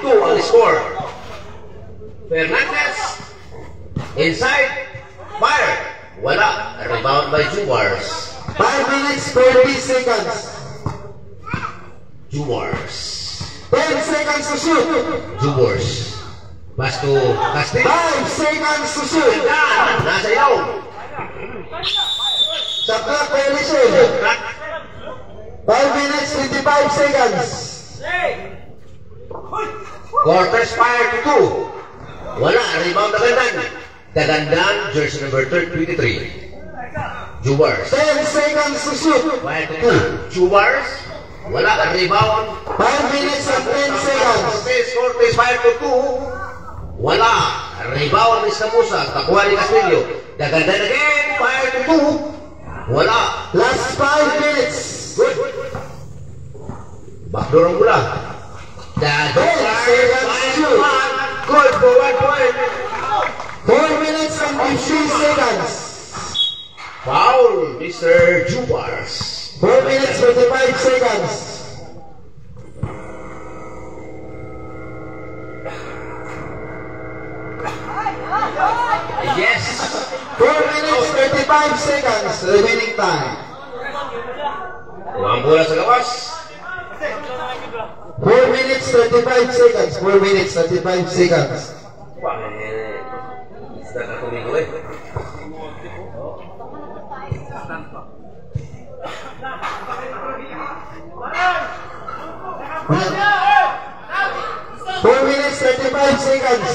9-2 ang score. Fernandez. Inside. Fire. Wala. Rebound by Jubars. 5 minutes, 40 seconds. Jubars. 10 seconds to shoot. Jubars. Pass to Castillo. 5 seconds to shoot. Nasa ilaw. Sa clock position. 5 minutes, 25 seconds. Cortez fire to 2. Wala. Rebound Dagandan. Dagandan, jersey number 23. Jubars. 10 seconds to shoot. Fire to 2. Jubars. Wala. Rebound. 5 minutes and 10 seconds. Cortez fire to 2. Wala. Rebound ni Samusa. Takuha ni Castillo. Dagandan again. Fire to 2. Wala. Last 5 minutes. Good. Backdoor ang bola. Good for 1 point. 4 minutes and 15 seconds. Foul, Mr. Jubars. 4 minutes, 25 seconds. Yes. 4 minutes, 35 seconds remaining time. Ang bola sa gawas. 4 minutes, 35 seconds. 4 minutes, 35 seconds. Isda na tumigo eh. Four minutes, 35 seconds.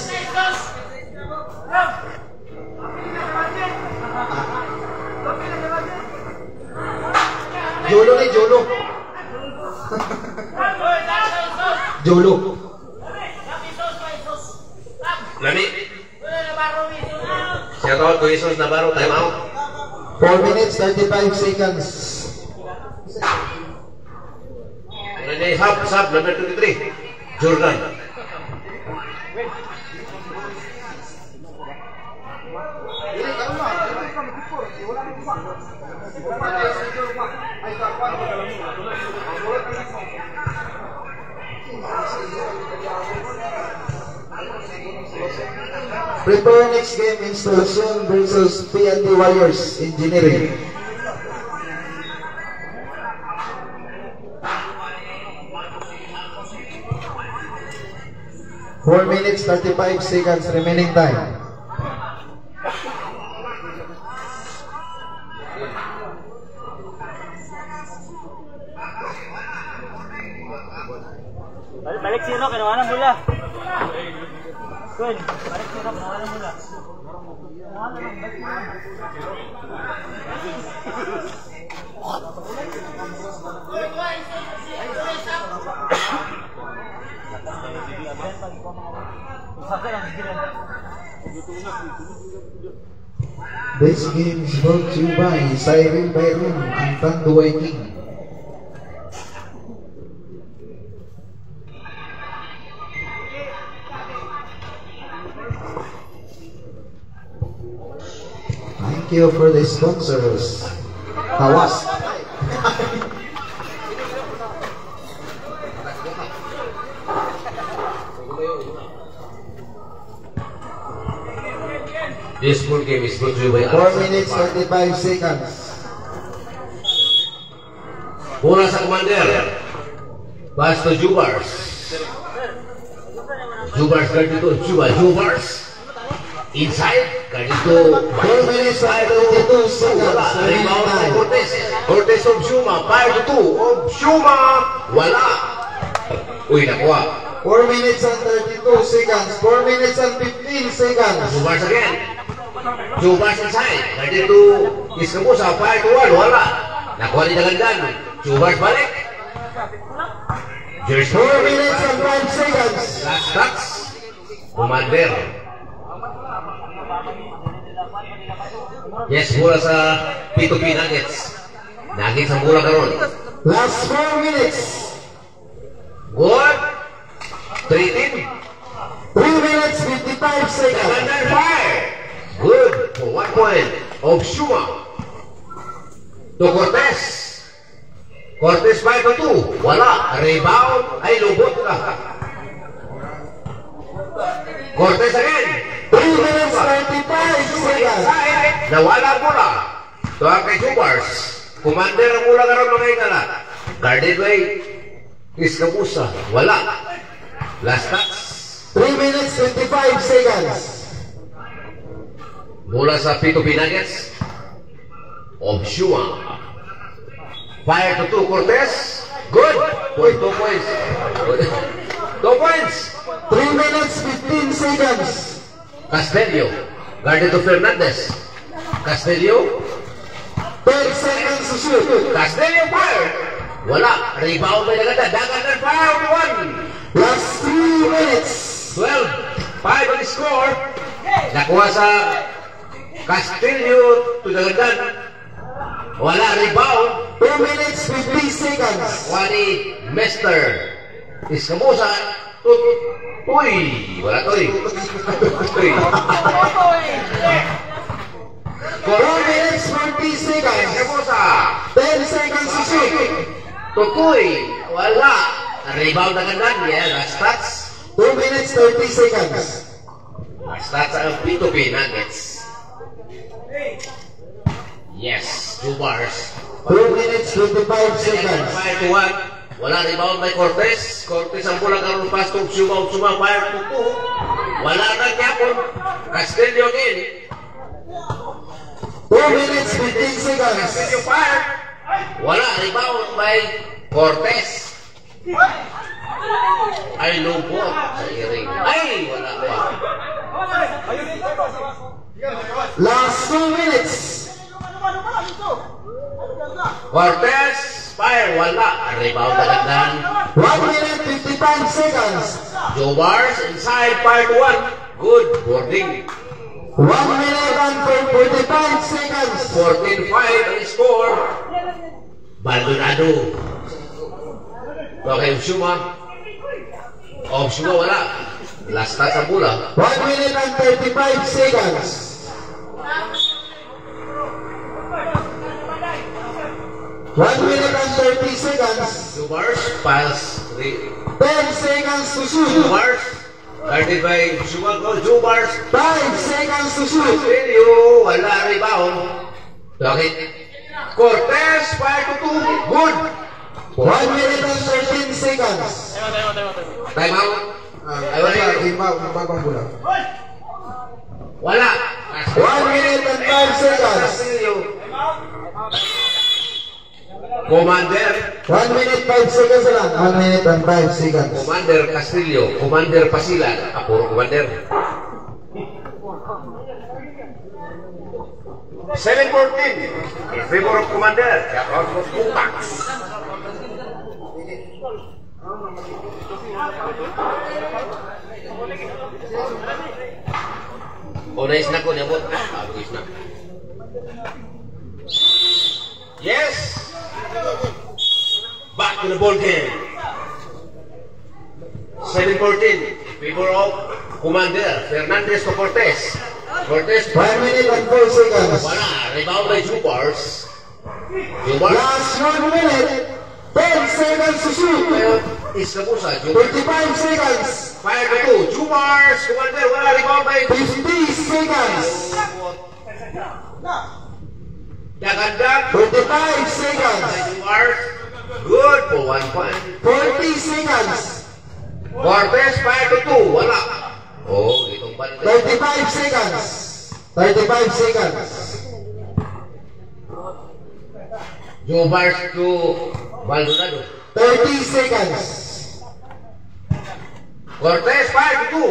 Jolo. Jolo. Lami. Shout out to Jesus Navarro, time out. 4 minutes, 35 seconds. Sub, number 23. Jordan. Prepare next game, Installation versus P&D Warriors Engineering. Four minutes, 35 seconds remaining time. Balik si Rock, nawalan mula. Kun, balik si Rock, nawalan mula. This game is brought to you by Cyril Byron and Tanduay King. Thank you for the sponsors. Tawas. This full game is brought to you by 4 minutes, 35 seconds. Bola sa commander. Pass to Jubars. Jubars guard dito. Jubars. Inside. Guard dito. 4 minutes, 52 seconds. Rebound kay Cortez. Cortez of Shuma. Fire to 2 of Shuma. Wala. Uy, nakuha. 4 minutes and 32 seconds. 4 minutes and 15 seconds. Jubars again. Jubars inside. Guard dito. Iskamusa. Fire to 1. Wala. Nakuha ni Dagandan. Jubars balik. 4 minutes and 5 seconds. Last touch. Commander. Yes, bola sa P2P Nuggets. Nuggets ang bola karon. Last 4 minutes. Good. 3-10. 3 minutes, 55 seconds. Under fire. Good. For 1 point of Shuma. To Cortez. Cortez 5-2. Wala. Rebound. Ay, lubot na. Cortez again. 3 minutes, 35 seconds. Nawala mula. Doon kay Jubars. Commander ang mula karoon mga ingala. Guarded by Iskamusa. Wala. Last touch. 3 minutes, 25 seconds. Mula sa P2P Nuggets. Obshua. Fire to 2 Cortez. Good. 2 points. 2 points. 3 minutes, 15 seconds. Castelio. Guarded to Fernandez. Castelio. 10 seconds to shoot. Castelio fire. Wala. Rebound by Dagandan. Dagandan fire to 1. Last 3 minutes. 12. 5 ang score. Nakuha sa Castelio to Dagandan. Wala. Rebound. 2 minutes, 50 seconds. Wani Mester Iskamusa. Uy. Wala to eh. Uy. 4 minutes, 40 seconds. Iskamusa. 10 seconds to shoot. Tukoy. Wala. Rebound na gandan. Yeah, last touch. 2 minutes, 30 seconds. Last touch ang P2P Nuggets. Yes, 2 bars. 2 minutes, 25 seconds. 5 to 1. Wala rebound by Cortez. Cortez ang bola karon pass to Shuma. Fire to 2. Wala na Yapon. Castelio again. 2 minutes, 15 seconds. Castelio fire. Wala rebound by Cortez. Ay, lubot sa iring. Ay, wala pa. Last 2 minutes. Cortez, fire Fire, wala. Rebound agad. 1 minute 55 seconds. Joe Bars inside Fire to 1. Good boarding. 1 minute and 45 seconds. 14-5 ang score. Baldonado. Okay, Ushuma. Ushuma wala. Last touch ang bola. 1 minute and 35 seconds. 1 minute and 30 seconds. Joe Bars pass. 10 seconds to shoot. Joe Bars. Guarded by Ushuma. Go, Joe Bars. 5 seconds to shoot. Video, wala rebound. Bakit? Cortez, fire to 2. Good. 1 minute and 13 seconds. Time out. Ay, wala. Bagong bola. Wala. 1 minute and 5 seconds. Commander. 1 minute 5 seconds lang. 1 minute and 5 seconds. Commander Castillo. Commander Pasilan. Ako, Commander. 7-14. In favor of Commander. Shout out for Kupax. Nice na ko. Niabot. Nice na. Yes! Back to the ball game. 7-14. In favor of Commander Fernandez to Cortez. Cortez. 1 minute and 4 seconds. Wala. Rebound by Jubars. Jubars. Last 1 minute. 10 seconds to shoot. Iskabusa. Jubars. 35 seconds. Fire to 2. Jubars. Commander. Wala. Rebound by 50 seconds. Dagandag. 45 seconds. Jubars. Good for 1 point. 40 seconds. Cortez. Fire to 2. Wala. Oh, itong balik. 35 seconds. 35 seconds. Jubars to Baldonado. 30 seconds. Cortez, fire to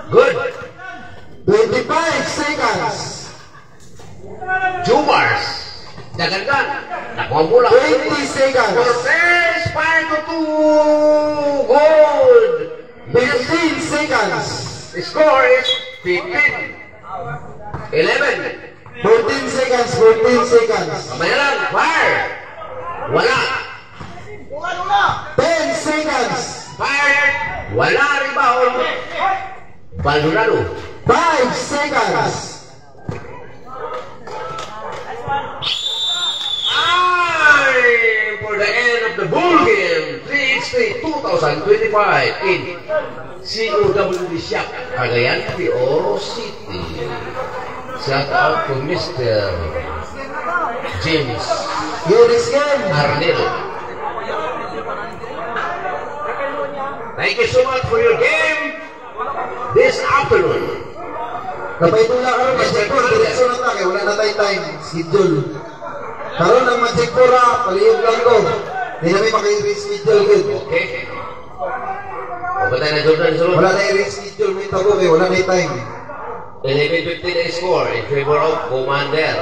2. Good. 25 seconds. Jubars. Dagandan. Nakuha mo lang. 20 seconds. Cortez, fire to 2. Good. 15 seconds. The score is 15. 11. 14 seconds. 14 seconds. Mamaya lang. Fire. Wala. 10 seconds. Fire. Wala rebound. Baldonado. 5 seconds. For the end of the ball game, 3x3 2025 in COWD Shop, Cagayan de Oro City. Shout out to Mr. James Arnel. Thank you so much for your game this afternoon. Napaitula ka rin, Magic 4, diretso na tayo, wala na tayo time, schedule. Karoon ng Magic 4 palihog lang ko. Hindi namin maki-reschedule good. Okay. O ba tayo na Jordan Sulod? Wala na i-reschedule mo yung tabo, wala na yung time. 11-15 na score in favor of Commander.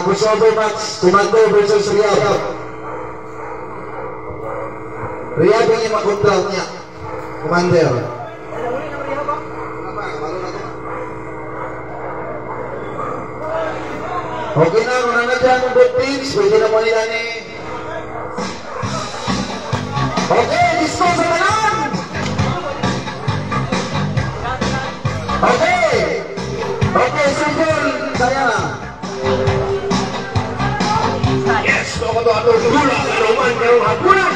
Crossover match, Commander versus Riyadh. Riyadh yung makontract niya. Commander. Okay na, kung nanagyan ng both teams, pwede na mo nila ni... Okay, disco sa tanan! Okay! Okay, simple, saya na. Yes, mga to-ator gula, karuman, karong hapunan.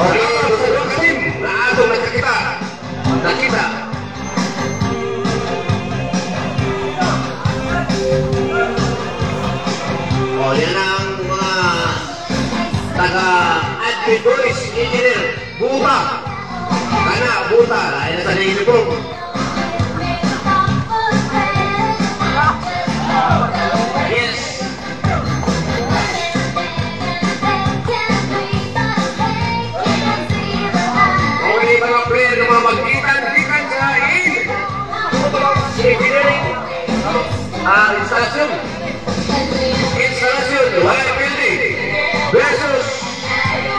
Okay, sa mga team, naatong nakakita. Nakita. O, yan ang mga taga-admin boys, engineer, buta. Kana, buta. Ayan na sa uniform. Yes. Okay, mga player na mga mag-ikan sa in. Instalación. Instalación, Liability versus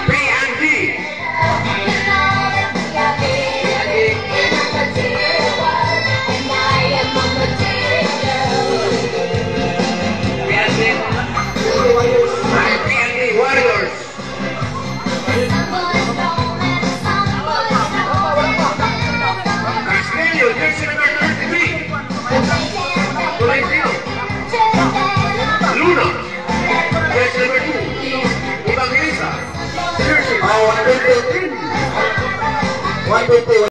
P&D. P&D Warriors. Castillo, jersey number 33. Tolentino. Luna, jersey number 2. Evangelista, jersey 115. 115.